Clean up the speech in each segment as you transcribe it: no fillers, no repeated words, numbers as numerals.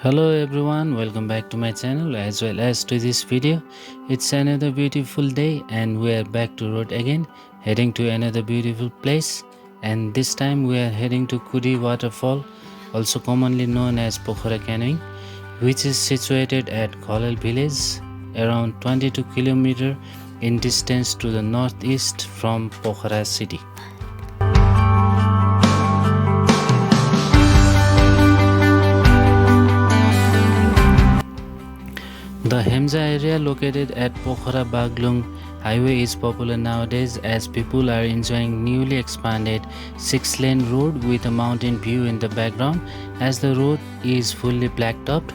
Hello everyone, welcome back to my channel as well as to this video. It's another beautiful day and we are back to road again, heading to another beautiful place, and this time we are heading to Kudi Waterfall, also commonly known as Pokhara Canoeing, which is situated at Ghalel Village, around 22 km in distance to the northeast from Pokhara city. The Hemza area located at Pokhara Baglung highway is popular nowadays as people are enjoying newly expanded 6-lane road with a mountain view in the background as the road is fully blacktopped.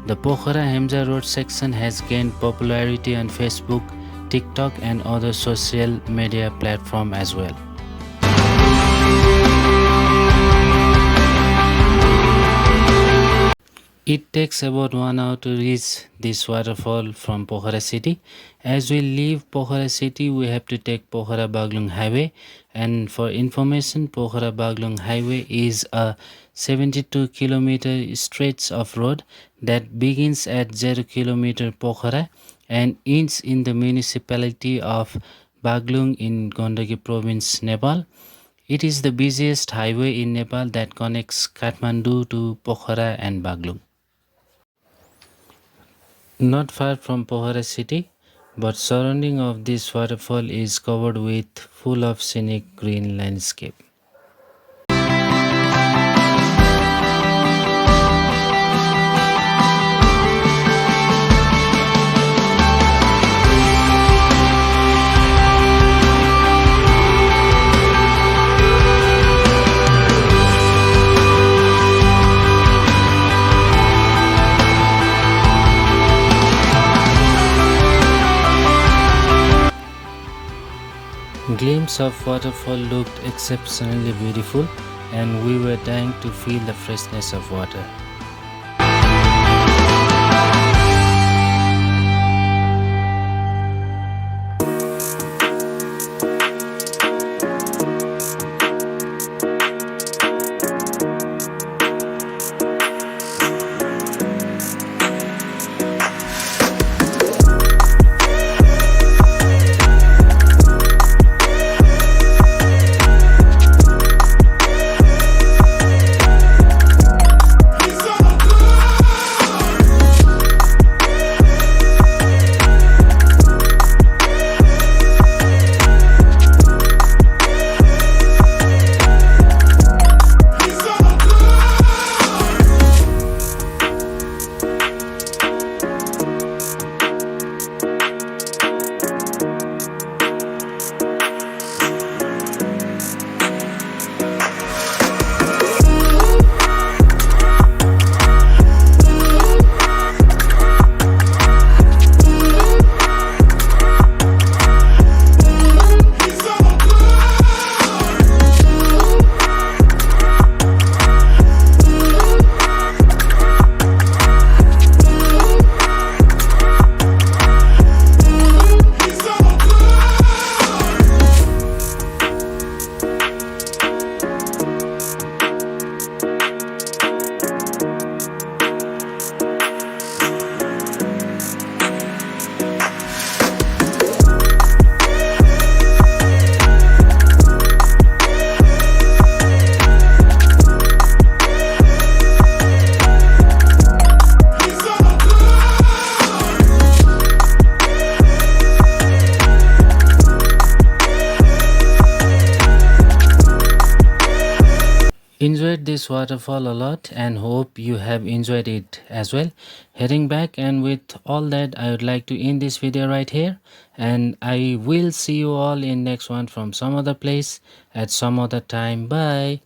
The Pokhara Hemza road section has gained popularity on Facebook, TikTok and other social media platforms as well. It takes about 1 hour to reach this waterfall from Pokhara city. As we leave Pokhara city, we have to take Pokhara Baglung highway, and for information, Pokhara Baglung highway is a 72-kilometer stretch of road that begins at 0 kilometer Pokhara and ends in the municipality of Baglung in Gandaki Province, Nepal. It is the busiest highway in Nepal that connects Kathmandu to Pokhara and Baglung. Not far from Pokhara city, but surrounding of this waterfall is covered with full of scenic green landscape. Glimpse of waterfall looked exceptionally beautiful and we were dying to feel the freshness of water. Enjoyed this waterfall a lot and hope you have enjoyed it as well. Heading back, and with all that I would like to end this video right here, and I will see you all in next one from some other place at some other time. Bye.